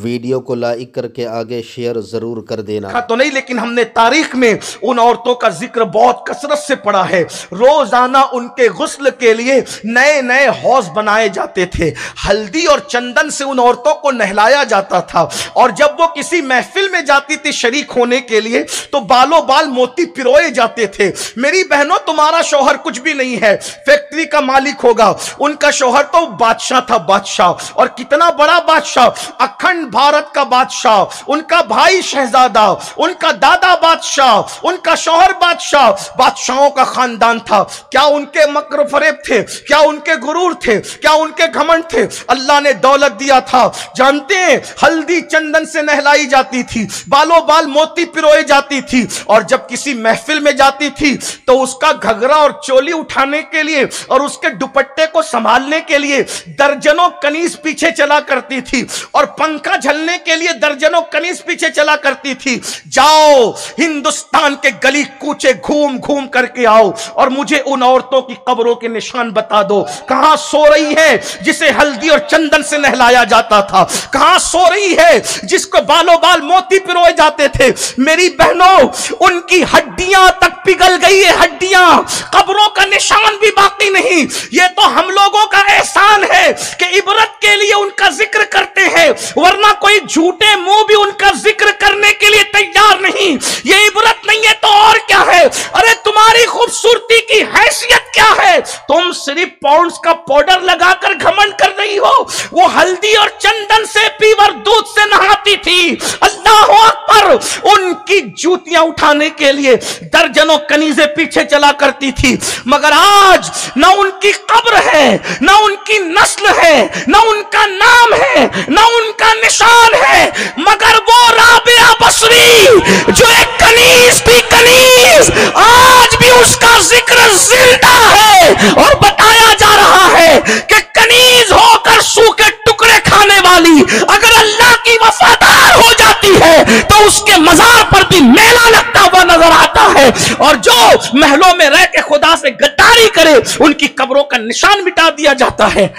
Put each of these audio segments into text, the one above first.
Video को like करके आगे शेयर जरूर कर देना। तो नहीं, लेकिन हमने तारीख में उन औरतों का जिक्र बहुत कसरत से पढ़ा है। रोजाना उनके गुस्ल के लिए नए नए हौज बनाए जाते थे, हल्दी और चंदन से उन औरतों को नहलाया जाता था, और जब वो किसी महफिल में जाती थी शरीक होने के लिए तो बालों बाल मोती पिरोए जाते थे। मेरी बहनों, तुम्हारा शौहर कुछ भी नहीं है, फैक्ट्री का मालिक होगा, उनका शौहर तो बादशाह था, बादशाह, और कितना बड़ा बादशाह, अखंड भारत का बादशाह, उनका भाई शहजादा, उनका दादा बादशाह, उनका शौहर बादशाह, बादशाहों का खानदान था। क्या उनके मकर फरेब थे? क्या उनके गुरूर थे? क्या उनके घमंड थे? अल्लाह ने दौलत दिया था। जानते हैं, हल्दी चंदन से नहलाई जाती थी, बालों बाल मोती पिरोई जाती थी, और जब किसी महफिल में जाती थी तो उसका घघरा और चोली उठाने के लिए और उसके दुपट्टे को संभालने के लिए दर्जनों कनीज पीछे चला करती थी, और पंखा झलने के लिए दर्जनों कनीज पीछे चला करती थी। जाओ हिंदुस्तान के गली कूचे घूम घूम करके आओ और मुझे उन औरतों की कब्रों के निशान बता दो। कहां सो रही है जिसे हल्दी और चंदन से नहलाया जाता था? कहां सो रही है जिसको बालों बाल मोती पिरोए जाते थे? मेरी बहनों, उनकी हड्डियां तक पिघल गई है, हड्डियां, कब्रों का निशान भी बाकी नहीं। ये तो हम लोगों का एहसान है कि इबरत के लिए उनका जिक्र करते हैं, वरना कोई झूठे मुंह भी उनका जिक्र करने के लिए तैयार नहीं। ये इबरत नहीं है तो और क्या है? अरे तुम्हारी खूबसूरती की हैसियत क्या है? तुम सिर्फ पाउंड्स का पाउडर लगाकर घमंड कर रही हो। वो हल्दी और चंदन से, पीवर दूध से नहाती थी। अल्लाह अकबर! उनकी जूतियां उठाने के लिए दर्जनों कनीजे पीछे चला करती थी। मगर आज न उनकी कब्र है, न उनकी नस्ल है, न उनका नाम है, न उनका निशान है, मगर वो राबिया बसरी जो एक कनीज थी, कनीज, आज भी उसका जिक्र जिंदा है। और बताया जा रहा है कि कनीज होकर सूखे टुकड़े खाने वाली अगर अल्लाह की वफादार हो जाती है तो उसके मजार पर भी मेला लगता हुआ नजर आता है, और जो महलों में रह के खुदा से गद्दारी करे उनकी कब्रों का निशान मिटा दिया जाता है।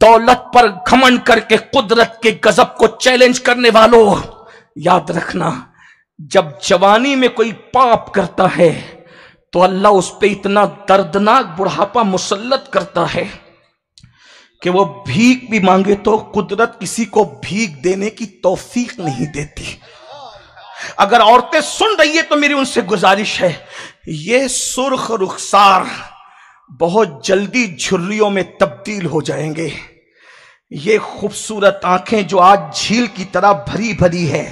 दौलत पर घमंड करके कुदरत के गजब को चैलेंज करने वालों, याद रखना, जब जवानी में कोई पाप करता है तो अल्लाह उस पे इतना दर्दनाक बुढ़ापा मुसल्लत करता है कि वो भीख भी मांगे तो कुदरत किसी को भीख देने की तौफीक नहीं देती। अगर औरतें सुन रही है तो मेरी उनसे गुजारिश है, ये सुर्ख रुखसार बहुत जल्दी झुर्रियों में तब्दील हो जाएंगे। ये खूबसूरत आंखें जो आज झील की तरह भरी भरी है,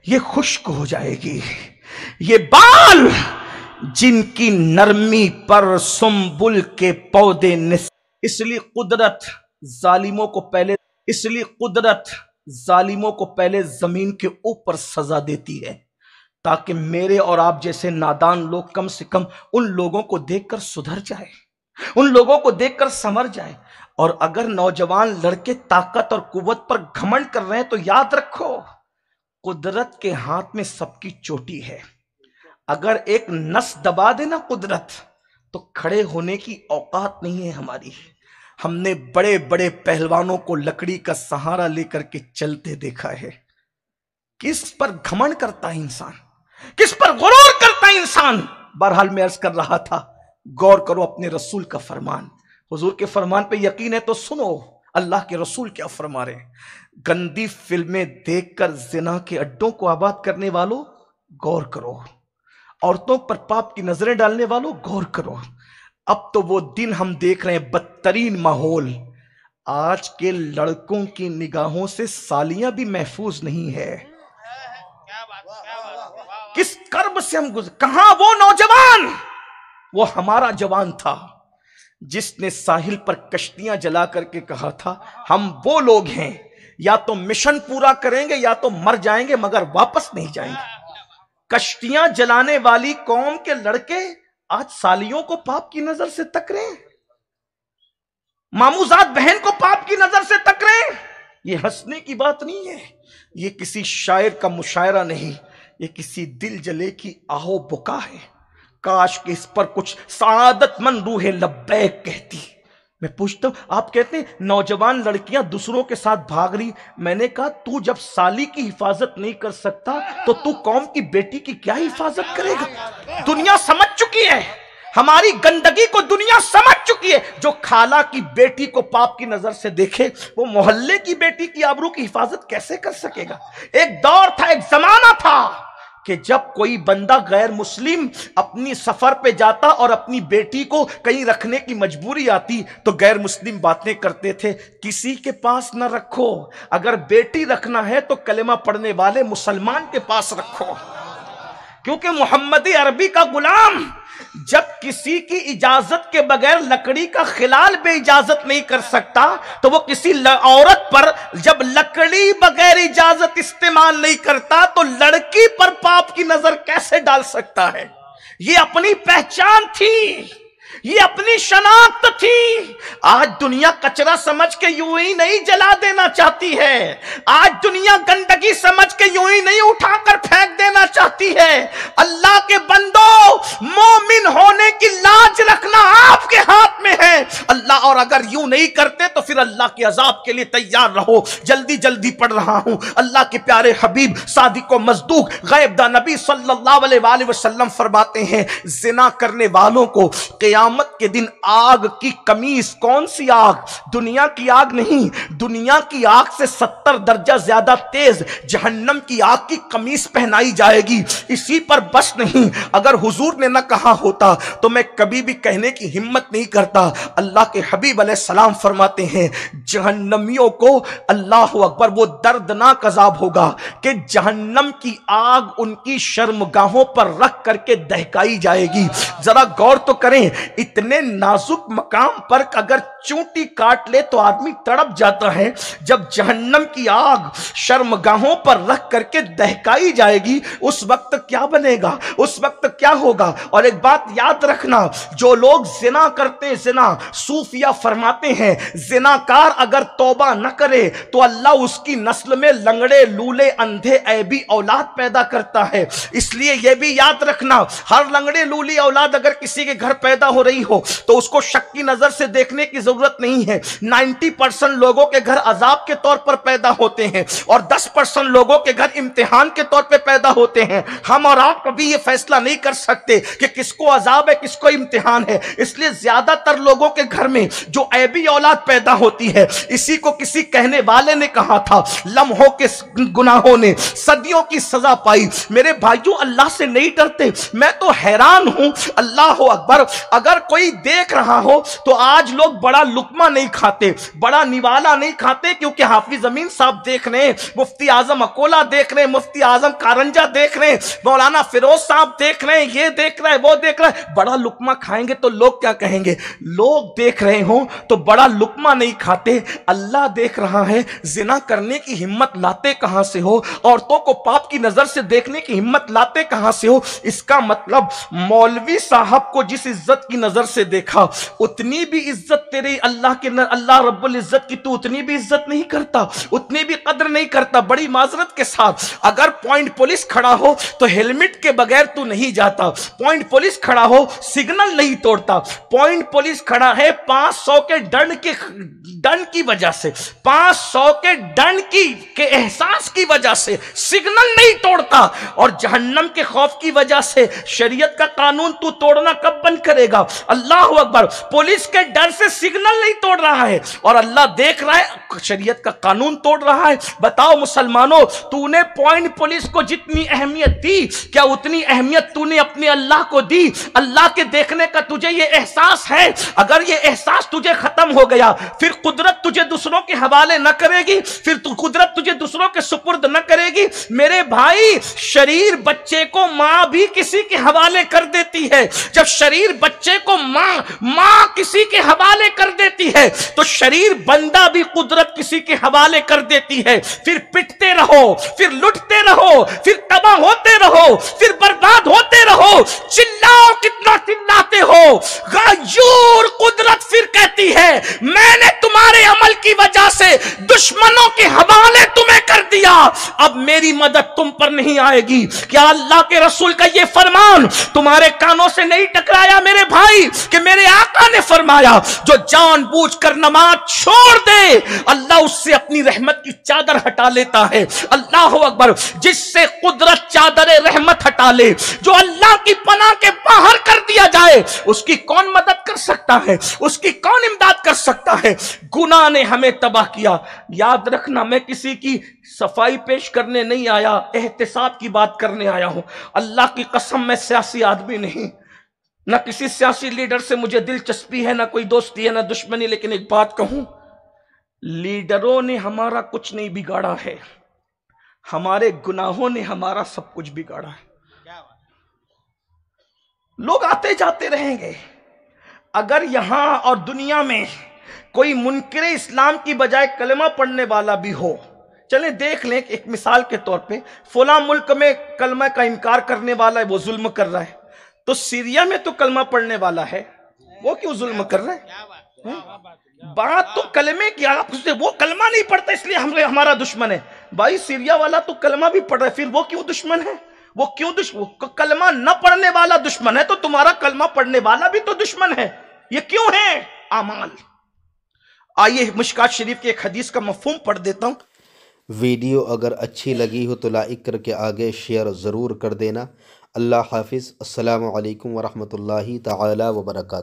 ये खुश्क हो जाएगी। ये बाल जिनकी नरमी पर सुंबुल के पौधे इसलिए कुदरत जालिमों को पहले जमीन के ऊपर सजा देती है, ताकि मेरे और आप जैसे नादान लोग कम से कम उन लोगों को देखकर सुधर जाए, उन लोगों को देखकर संवर जाए। और अगर नौजवान लड़के ताकत और कुव्वत पर घमंड कर रहे हैं तो याद रखो, कुदरत के हाथ में सबकी चोटी है। अगर एक नस दबा देना कुदरत, तो खड़े होने की औकात नहीं है हमारी। हमने बड़े बड़े पहलवानों को लकड़ी का सहारा लेकर के चलते देखा है। किस पर घमंड करता है इंसान, किस पर गुरूर करता है इंसान। बहरहाल मैं अर्ज कर रहा था, गौर करो अपने रसूल का फरमान। हुजूर के फरमान पे यकीन है तो सुनो अल्लाह के रसूल क्या फरमा रहे हैं। गंदी फिल्में देखकर जिना के अड्डों को आबाद करने वालों गौर करो, औरतों पर पाप की नजरें डालने वालों गौर करो। अब तो वो दिन हम देख रहे हैं, बदतरीन माहौल। आज के लड़कों की निगाहों से सालियां भी महफूज नहीं है। किस कर्ब से हम कहां वो नौजवान, वो हमारा जवान था जिसने साहिल पर कश्तियां जला करके कहा था, हम वो लोग हैं या तो मिशन पूरा करेंगे या तो मर जाएंगे मगर वापस नहीं जाएंगे। कश्तियां जलाने वाली कौम के लड़के आज सालियों को पाप की नजर से तक रहे हैं, मामूजात बहन को पाप की नजर से तक रहे हैं। ये हंसने की बात नहीं है, ये किसी शायर का मुशायरा नहीं, ये किसी दिल जले की आहो बुका है। काश कि इस पर कुछ सआदतमंद रूहे लब्बैक कहती, मैं पूछता हूं, आप कहते हैं नौजवान लड़कियां दूसरों के साथ भाग रही। मैंने कहा तू जब साली की हिफाजत नहीं कर सकता तो तू कौम की बेटी की क्या हिफाजत करेगा? दुनिया समझ चुकी है, हमारी गंदगी को दुनिया समझ चुकी है। जो खाला की बेटी को पाप की नजर से देखे वो मोहल्ले की बेटी की आबरू की हिफाजत कैसे कर सकेगा? एक दौर था, एक जमाना था कि जब कोई बंदा गैर मुस्लिम अपनी सफर पे जाता और अपनी बेटी को कहीं रखने की मजबूरी आती तो गैर मुस्लिम बातें करते थे, किसी के पास ना रखो, अगर बेटी रखना है तो कलेमा पढ़ने वाले मुसलमान के पास रखो। क्योंकि मोहम्मदी अरबी का गुलाम जब किसी की इजाजत के बगैर लकड़ी का खिलाल बे इजाजत नहीं कर सकता तो वो किसी औरत पर जब लकड़ी बगैर इजाजत इस्तेमाल नहीं करता तो लड़की पर पाप की नजर कैसे डाल सकता है? ये अपनी पहचान थी, ये अपनी शनाख्त थी। आज दुनिया कचरा समझ के यूं ही नहीं जला देना चाहती है, आज दुनिया गंदगी समझ के यूं ही नहीं उठाकर फेंक देना चाहती है। अल्लाह के बंदो, मोमिन होने की लाज रखना आपके हाथ में है अल्लाह, और अगर यूं नहीं करते तो फिर अल्लाह के अजाब के लिए तैयार रहो। जल्दी जल्दी पढ़ रहा हूं। अल्लाह के प्यारे हबीब सादिक व मज़दूक गैबदा नबी सल्लल्लाहु अलैहि वसल्लम फरमाते हैं, जिना करने वालों को क़यामत के दिन आग की कमीज, कौन सी आग? दुनिया की आग नहीं, दुनिया की आग से 70 दर्जा ज्यादा तेज जहन्नम की आग की कमीज पहनाई जाएगी। इसी पर बस नहीं, अगर हुजूर ने न कहा होता तो मैं कभी भी कहने की हिम्मत नहीं करता। अल्लाह के हबीब अलैहिस्सलाम फरमाते हैं, जहन्नमियों को अल्लाह अकबर वो दर्दनाक अजाब होगा कि जहन्नम की आग उनकी शर्मगाहों पर रख करके दहकाई जाएगी। जरा गौर तो करें, इतने नाजुक मकाम पर अगर चूंटी काट ले तो आदमी तड़प जाता है। जब जहन्नम की आग शर्मगाहों पर रख करके दहकाई जाएगी उस वक्त क्या बनेगा, उस वक्त क्या होगा? और एक बात याद रखना, जो लोग जिना करते हैं, जिना, सूफिया फरमाते हैं जिनाकार अगर तौबा न करे तो अल्लाह उसकी नस्ल में लंगड़े, लूले, अंधे, ऐबी औलाद पैदा करता है। इसलिए यह भी याद रखना, हर लंगड़े लूली औलाद अगर किसी के घर पैदा हो रही हो तो उसको शक की नजर से देखने की जरूरत नहीं है। 90% लोगों के घर अजाब के तौर पर पैदा होते हैं और 10% लोगों के घर इम्तिहान के तौर पर पैदा होते हैं। हम और आप कभी यह फैसला नहीं कर सकते कि किसको अजाब है, किसको इम्तिहान है। इसलिए ज्यादातर लोगों के घर में जो ऐबी औलाद पैदा होती है, इसी को किसी कहने वाले ने कहा था, लम्हों के गुनाहों ने सदियों की सजा पाई। मेरे भाइयों, अल्लाह से नहीं डरते। मैं तो हैरान हूं, अल्लाह अकबर, अगर कोई देख रहा हो तो आज लोग बड़ा लुकमा नहीं खाते, बड़ा निवाला नहीं खाते, क्योंकि हाफिज अमीन साहब देख रहे हैं, मुफ्ती आजम अकोला देख रहे हैं, मुफ्ती आजम कारंजा देख रहे हैं, मौलाना फिरोज साहब देख रहे हैं, ये देख रहा है, वो देख रहा है। बड़ा लुकमा खाएंगे तो लोग क्या कहेंगे? लोग देख रहे हो तो बड़ा लुकमा नहीं खाते, अल्लाह देख रहा है। जिना करने की हिम्मत लाते कहां से हो? औरतों को पाप की नजर से देखने की हिम्मत लाते कहां से हो? इसका मतलब मौलवी साहब को जिस इज्जत की नजर से देखा उतनी भी इज्जत तेरे अल्लाह के अल्लाह रब्बुल इज्जत की तू उतनी भी इज्जत नहीं करता, उतनी भी कदर नहीं करता। बड़ी माजरत के साथ, अगर पॉइंट पुलिस खड़ा हो तो हेलमेट के बगैर तू नहीं जाता, पॉइंट पुलिस खड़ा हो सिग्नल नहीं तोड़ता, पॉइंट पुलिस खड़ा है 500 के दंड की वजह से, 500 के दंड के एहसास की वजह से सिग्नल नहीं तोड़ता, और जहन्नम के खौफ की वजह से शरीयत का कानून तू तोड़ना कब बंद करेगा? अल्लाह अकबर, पुलिस के डर से सिग्नल नहीं तोड़ रहा है और अल्लाह देख रहा है, शरीयत का कानून तोड़ रहा है। बताओ मुसलमानों, तूने पॉइंट पुलिस को जितनी अहमियत दी, क्या उतनी अहमियत तूने अपने अल्लाह को दी? अल्लाह के देखने का तुझे ये एहसास है? अगर ये एहसास तुझे खत्म हो गया, फिर कुदरत तुझे दूसरों के हवाले न करेगी, फिर कुदरत तुझे दूसरों के सुपुर्द न करेगी। मेरे भाई, शरीर बच्चे को मां भी किसी के हवाले कर देती है। जब शरीर बच्चे को मां किसी के हवाले कर देती है तो शरीर बंदा भी कुदरत किसी के हवाले कर देती है। फिर पिटते रहो, फिर लुटते रहो, फिर तबाह होते रहो, फिर बर्बाद होते रहो। चिल्लाओ कितना चिल्लाते हो। गायूर कुदरत फिर कहती है मैंने तुम्हारे अमल की वजह से दुश्मनों के हवाले तुम्हें कर दिया, अब मेरी मदद तुम पर नहीं आएगी। क्या अल्लाह के रसूल का ये फरमान तुम्हारे कानों से नहीं टकराया मेरे भाई, कि मेरे आका ने फरमाया जो जानबूझकर नमाज छोड़ दे अल्लाह उससे अपनी रहमत की चादर हटा लेता है। अल्लाह अकबर। जिससे कुदरत चादर रहमत हटा ले, जो अल्लाह की पनाह के बाहर कर दिया जाए, उसकी कौन मदद कर सकता है, उसकी कौन इमदाद कर सकता है। गुनाह ने हमें तबाह किया। याद रखना, मैं किसी की सफाई पेश करने नहीं आया, एहतिसाब की बात करने आया हूं। अल्लाह की कसम, मैं सियासी आदमी नहीं, ना किसी सियासी लीडर से मुझे दिलचस्पी है, ना कोई दोस्ती है, ना दुश्मनी। लेकिन एक बात कहूं, लीडरों ने हमारा कुछ नहीं बिगाड़ा है, हमारे गुनाहों ने हमारा सब कुछ बिगाड़ा है। लोग आते जाते रहेंगे। अगर यहां और दुनिया में कोई मुनकिर इस्लाम की बजाय कलमा पढ़ने वाला भी हो, चलें देख लें। एक मिसाल के तौर पे फला मुल्क में कलमा का इनकार करने वाला है, वो जुल्म कर रहा है, तो सीरिया में तो कलमा पढ़ने वाला है, वो क्यों जुल्म कर रहा है? बात तो कलमे की, आप उससे वो कलमा नहीं पढ़ता इसलिए हमारा दुश्मन है। भाई सीरिया वाला तो कलमा भी पढ़ रहा है, फिर वो क्यों दुश्मन है? वो क्यों दुश्मन? कलमा न पढ़ने वाला दुश्मन है तो तुम्हारा कलमा पढ़ने वाला भी तो दुश्मन है। ये क्यों है? आमाल। आइए मिशकात शरीफ की एक हदीस का मफहूम पढ़ देता हूं। वीडियो अगर अच्छी लगी हो तो लाइक करके आगे शेयर ज़रूर कर देना। अल्लाह हाफिज़। अस्सलामु अलैकुम वरहमतुल्लाहि तआला व बरकातहू।